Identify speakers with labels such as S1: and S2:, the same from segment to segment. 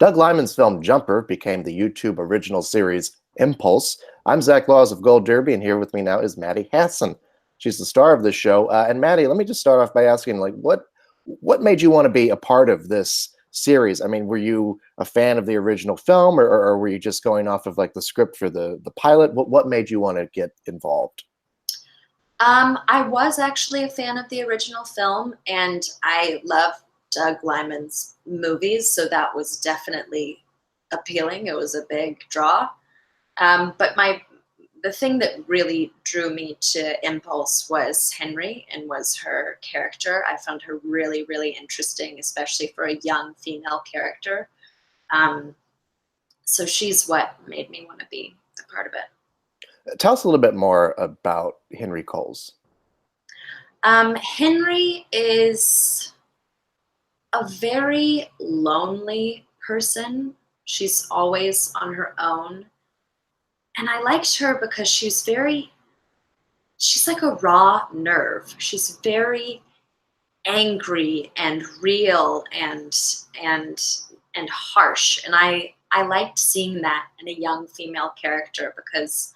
S1: Doug Liman's film Jumper became the YouTube original series Impulse. I'm Zach Laws of Gold Derby, and here with me now is Maddie Hasson. She's the star of this show. And Maddie, let me just start off by asking, like, what made you want to be a part of this series? I mean, were you a fan of the original film, or were you just going off of like the script for the pilot? What made you want to get involved?
S2: I was actually a fan of the original film, and I love Doug Liman's movies, so that was definitely appealing. It was a big draw. But the thing that really drew me to Impulse was Henry and was her character. I found her really, really interesting, especially for a young female character. Um, so she's what made me want to be a part of it.
S1: Tell us a little bit more about Henry Coles.
S2: Henry is a very lonely person. She's always on her own. And I liked her because she's like a raw nerve. She's very angry and real and harsh. And I liked seeing that in a young female character because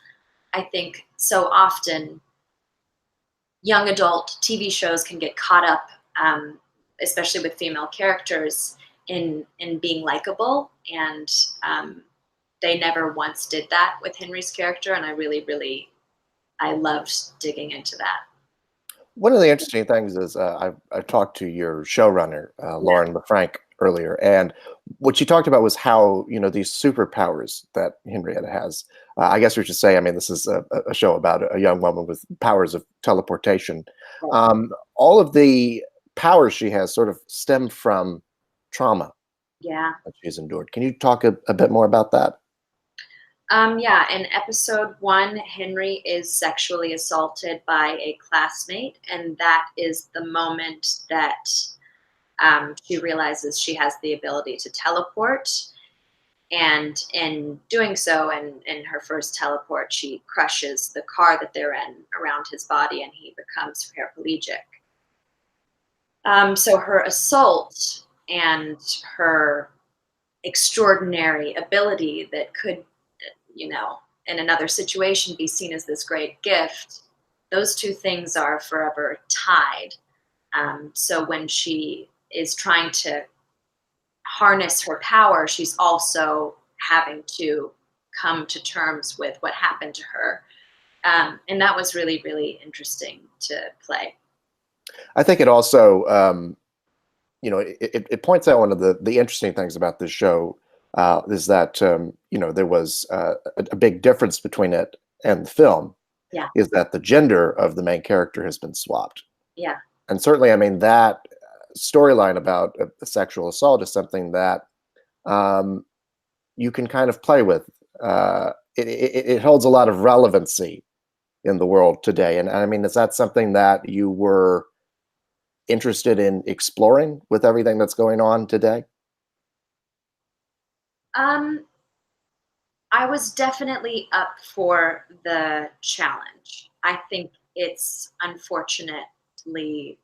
S2: I think so often young adult TV shows can get caught up, especially with female characters, in being likable, and they never once did that with Henry's character, and I loved digging into that.
S1: One of the interesting things is I talked to your showrunner, Lauren LaFranc, earlier, and what she talked about was how, these superpowers that Henrietta has. I guess we should say, I mean, this is a show about a young woman with powers of teleportation. All of the powers she has sort of stem from trauma that she's endured. Can you talk a bit more about that?
S2: Yeah, in episode 1, Henry is sexually assaulted by a classmate, and that is the moment that she realizes she has the ability to teleport. And in doing so, and in her first teleport, she crushes the car that they're in around his body, and he becomes paraplegic. So her assault and her extraordinary ability that could, in another situation be seen as this great gift, those two things are forever tied. So when she is trying to harness her power, she's also having to come to terms with what happened to her. And that was really, really interesting to play.
S1: I think it also, it points out one of the interesting things about this show is that, there was a big difference between it and the film.
S2: Yeah.
S1: Is that the gender of the main character has been swapped.
S2: Yeah.
S1: And certainly, I mean, that storyline about a sexual assault is something that you can kind of play with. It holds a lot of relevancy in the world today. And I mean, is that something that you were interested in exploring with everything that's going on today?
S2: I was definitely up for the challenge. I think it's unfortunately,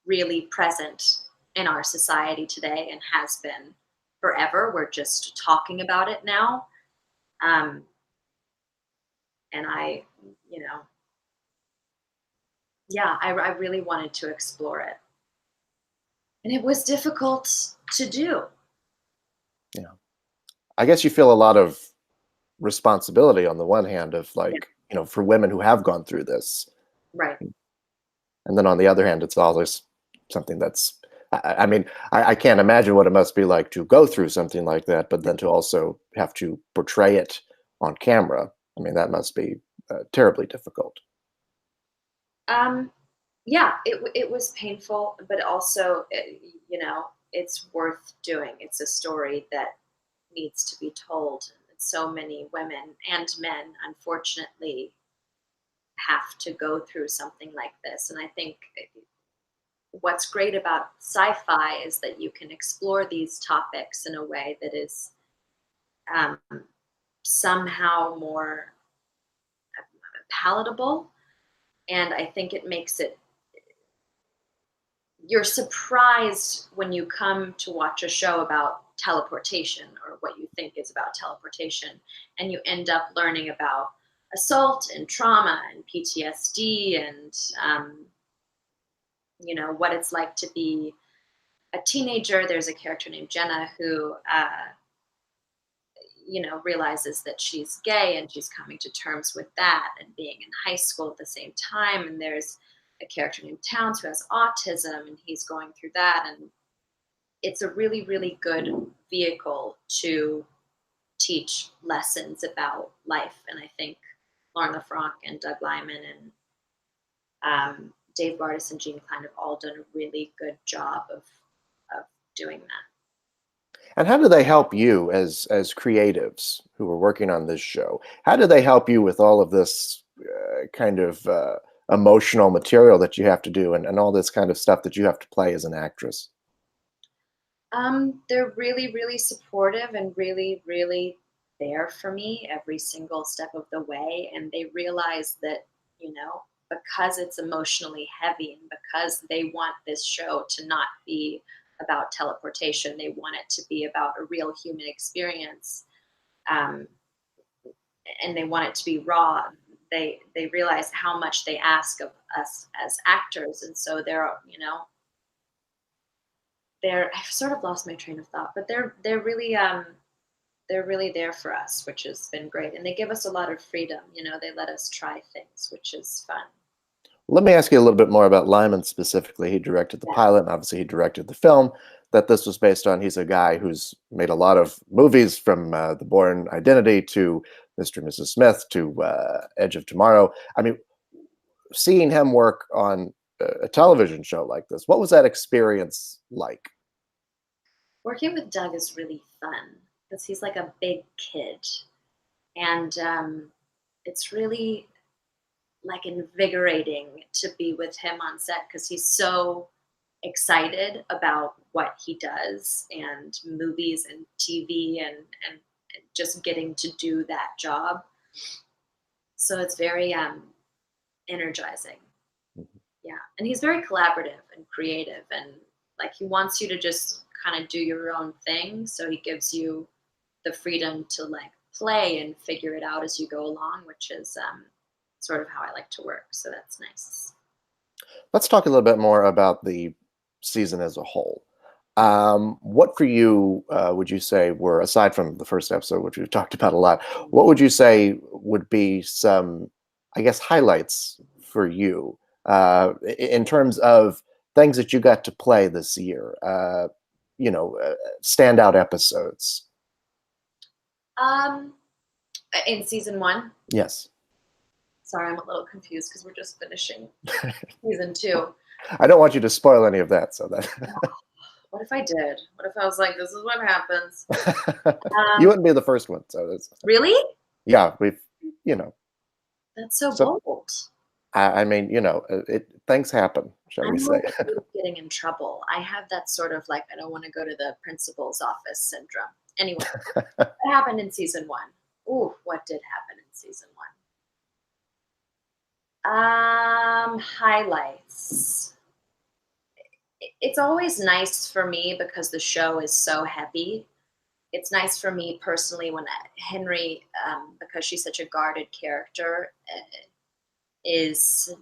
S2: really present in our society today and has been forever. We're just talking about it now. And I really wanted to explore it. And it was difficult to do.
S1: Yeah. I guess you feel a lot of responsibility on the one hand of like, for women who have gone through this.
S2: Right.
S1: And then on the other hand, it's always something that's, I mean, I can't imagine what it must be like to go through something like that, but then to also have to portray it on camera. I mean, that must be terribly difficult.
S2: Yeah, it was painful, but also, it's worth doing. It's a story that needs to be told. So many women and men, unfortunately, have to go through something like this. And I think what's great about sci-fi is that you can explore these topics in a way that is um, somehow more palatable. And I think it makes it you're surprised when you come to watch a show about teleportation or what you think is about teleportation, and you end up learning about assault and trauma and PTSD and what it's like to be a teenager. There's a character named Jenna who realizes that she's gay and she's coming to terms with that and being in high school at the same time. And there's a character named Towns who has autism and he's going through that. And it's a really, really good vehicle to teach lessons about life. And I think Lauren LaFranc and Doug Liman and Dave Bartis and Gene Klein have all done a really good job of doing that.
S1: And how do they help you as creatives who are working on this show? How do they help you with all of this kind of emotional material that you have to do and all this kind of stuff that you have to play as an actress?
S2: They're really, really supportive and really, really there for me every single step of the way. And they realize that, because it's emotionally heavy and because they want this show to not be about teleportation, they want it to be about a real human experience. Um, and they want it to be raw. They realize how much they ask of us as actors. And so I've sort of lost my train of thought, but they're really there for us, which has been great. And they give us a lot of freedom. They let us try things, which is fun.
S1: Let me ask you a little bit more about Lyman specifically. He directed the
S2: Yeah.
S1: pilot, and obviously he directed the film that this was based on. He's a guy who's made a lot of movies, from The Bourne Identity to Mr. and Mrs. Smith to Edge of Tomorrow. I mean, seeing him work on a television show like this, what was that experience like?
S2: Working with Doug is really fun because he's like a big kid, and it's really like invigorating to be with him on set because he's so excited about what he does and movies and TV and just getting to do that job. So it's very energizing.
S1: Mhm.
S2: Yeah. And he's very collaborative and creative and like he wants you to just kind of do your own thing. So he gives you the freedom to like play and figure it out as you go along, which is sort of how I like to work. So that's nice.
S1: Let's talk a little bit more about the season as a whole. What for you would you say were, aside from the first episode, which we've talked about a lot, what would you say would be some, I guess, highlights for you in terms of things that you got to play this year? Standout episodes.
S2: Um, in season one.
S1: Yes.
S2: Sorry, I'm a little confused because we're just finishing season two.
S1: I don't want you to spoil any of that, so that.
S2: What if I did? What if I was like, "This is what happens"?
S1: You wouldn't be the first one, so that's.
S2: Really?
S1: Yeah, we've.
S2: That's so
S1: So
S2: bold.
S1: I mean, things happen, shall we
S2: I'm
S1: say?
S2: really good at getting in trouble. I have that sort of like, I don't want to go to the principal's office syndrome. Anyway, what happened in season one? Ooh, what did happen in season one? Highlights. It's always nice for me because the show is so heavy. It's nice for me personally when Henry, because she's such a guarded character, is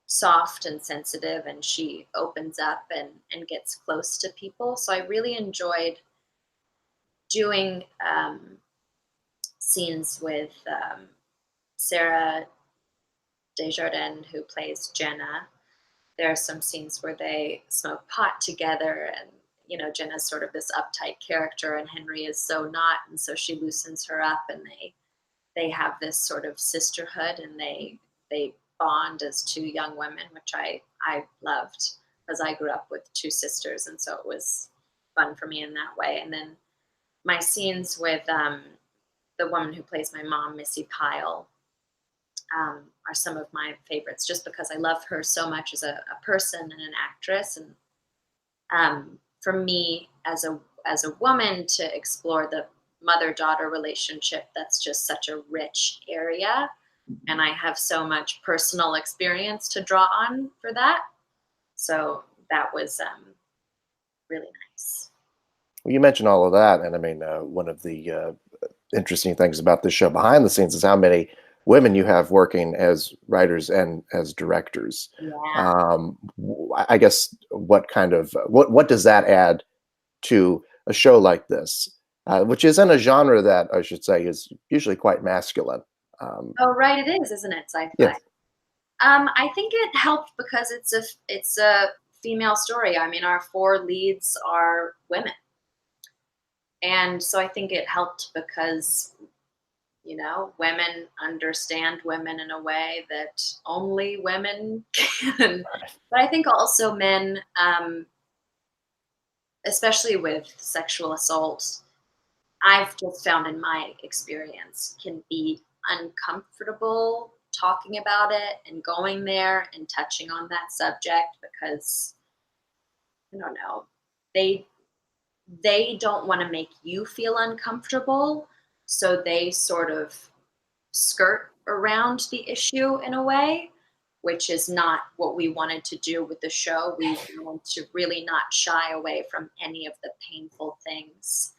S2: soft and sensitive and she opens up and gets close to people. So I really enjoyed doing scenes with Sarah Desjardins, who plays Jenna. There are some scenes where they smoke pot together and Jenna's sort of this uptight character and Henry is so not, and so she loosens her up and they have this sort of sisterhood and they bond as two young women, which I loved because I grew up with two sisters, and so it was fun for me in that way. And then my scenes with the woman who plays my mom, Missy Pyle, are some of my favorites, just because I love her so much as a person and an actress. And for me, as a woman, to explore the mother-daughter relationship, that's just such a rich area. and I have so much personal experience to draw on for that. So that was really nice.
S1: Well, you mentioned all of that, and I mean, one of the interesting things about this show behind the scenes is how many women you have working as writers and as directors.
S2: Yeah.
S1: I guess what kind of what does that add to a show like this, which is in a genre that I should say is usually quite masculine. Um,
S2: Oh, right, it is, isn't it? Sci-fi.
S1: yes,
S2: I think it helped because it's a female story. I mean, our four leads are women, and so I think it helped because women understand women in a way that only women can. But I think also men, especially with sexual assault, I've just found in my experience can be uncomfortable talking about it and going there and touching on that subject because I don't know, they they don't want to make you feel uncomfortable, so they sort of skirt around the issue in a way, which is not what we wanted to do with the show. We wanted to really not shy away from any of the painful things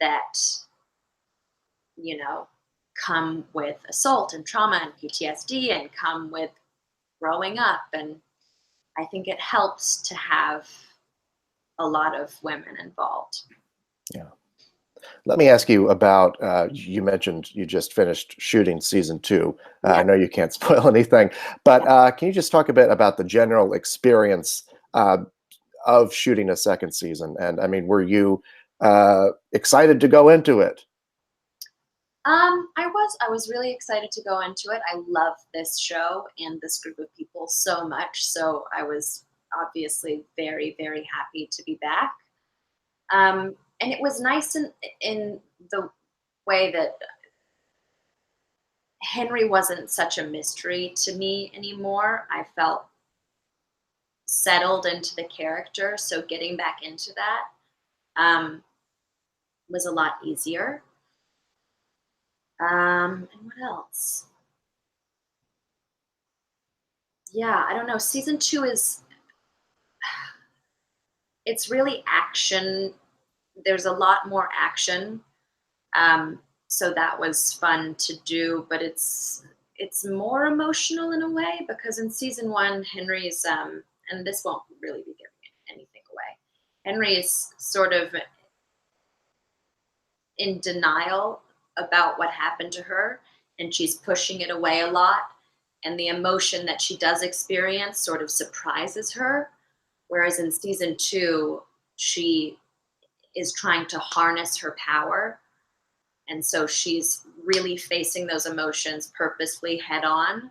S2: that, you know, come with assault and trauma and PTSD and come with growing up. And I think it helps to have a lot of women involved.
S1: yeah. Let me ask you about. You mentioned you just finished shooting season two.
S2: Yeah.
S1: I know you can't spoil anything, but can you just talk a bit about the general experience of shooting a second season? And I mean, were you excited to go into it?
S2: I was really excited to go into it. I love this show and this group of people so much. So I was obviously very, very happy to be back. And it was nice in the way that Henry wasn't such a mystery to me anymore. I felt settled into the character, so getting back into that um, was a lot easier. And what else? Yeah, I don't know. Season two is it's really action. There's a lot more action. Um, so that was fun to do, but it's more emotional in a way because in season one, Henry's and this won't really be giving anything away. Henry is sort of in denial about what happened to her, and she's pushing it away a lot. And the emotion that she does experience sort of surprises her. Whereas in season two, she is trying to harness her power. And so she's really facing those emotions purposefully head on.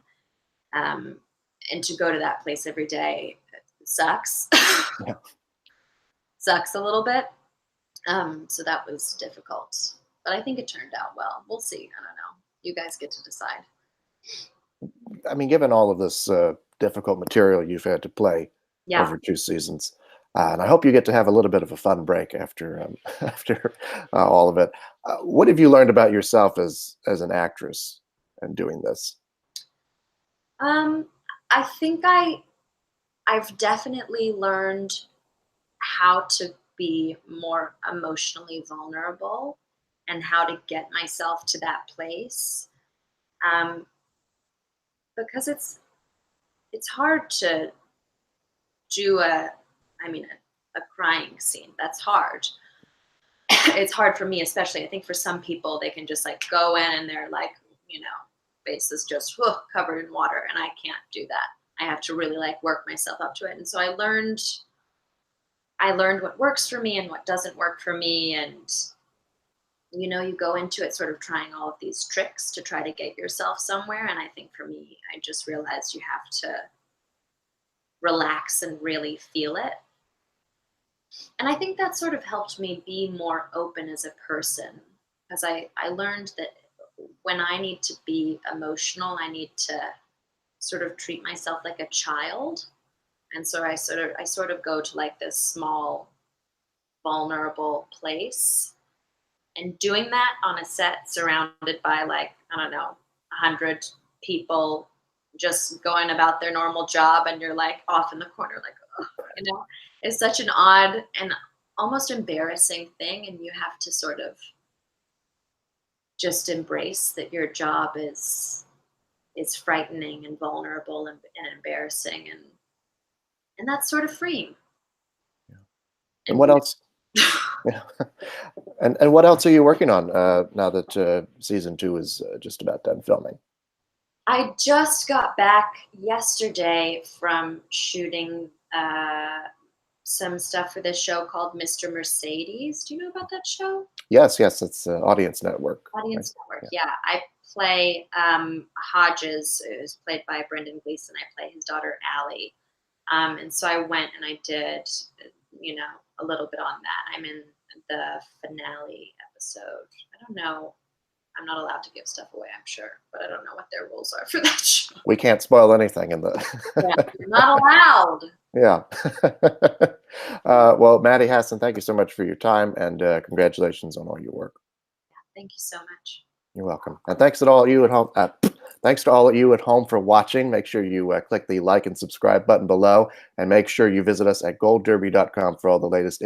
S2: Um, and to go to that place every day sucks,
S1: Yeah.
S2: sucks a little bit. So that was difficult. But I think it turned out well. We'll see. I don't know. You guys get to decide.
S1: I mean, given all of this difficult material you've had to play
S2: Yeah.
S1: over two seasons, and I hope you get to have a little bit of a fun break after after all of it. What have you learned about yourself as an actress and doing this?
S2: Um, I think I've definitely learned how to be more emotionally vulnerable and how to get myself to that place. Um, because it's hard to do a crying scene. That's hard. It's hard for me, especially. I think for some people, they can just like go in and they're like, you know, face is just covered in water, and I can't do that. I have to really like work myself up to it. And so I learned what works for me and what doesn't work for me, and you go into it sort of trying all of these tricks to try to get yourself somewhere. And I think for me, I just realized you have to relax and really feel it. And I think that sort of helped me be more open as a person because I learned that when I need to be emotional, I need to sort of treat myself like a child. And so I sort of go to like this small vulnerable place, and doing that on a set surrounded by like I don't know 100 people just going about their normal job, and you're like off in the corner, like, oh, it's such an odd and almost embarrassing thing. And you have to sort of just embrace that your job is frightening and vulnerable and embarrassing, and that's sort of freeing.
S1: Yeah. And
S2: And
S1: what else? Yeah. And what else are you working on now that season 2 is just about done filming?
S2: I just got back yesterday from shooting some stuff for this show called Mr. Mercedes. Do you know about that show?
S1: Yes, yes, it's Audience Network. Right?
S2: Audience Network.
S1: Yeah.
S2: Yeah, I play Hodges, who's played by Brendan Gleeson. I play his daughter Allie, and so I went and I did, a little bit on that. I'm in the finale episode. I don't know. I'm not allowed to give stuff away, I'm sure, but I don't know what their rules are for that show.
S1: We can't spoil anything in
S2: Yeah,
S1: the.
S2: you're not allowed.
S1: Yeah. Well, Maddie Hasson, thank you so much for your time, and congratulations on all your work.
S2: Thank you so much.
S1: You're welcome. And thanks to all of you at home. Thanks to all of you at home for watching. Make sure you click the like and subscribe button below, and make sure you visit us at goldderby.com for all the latest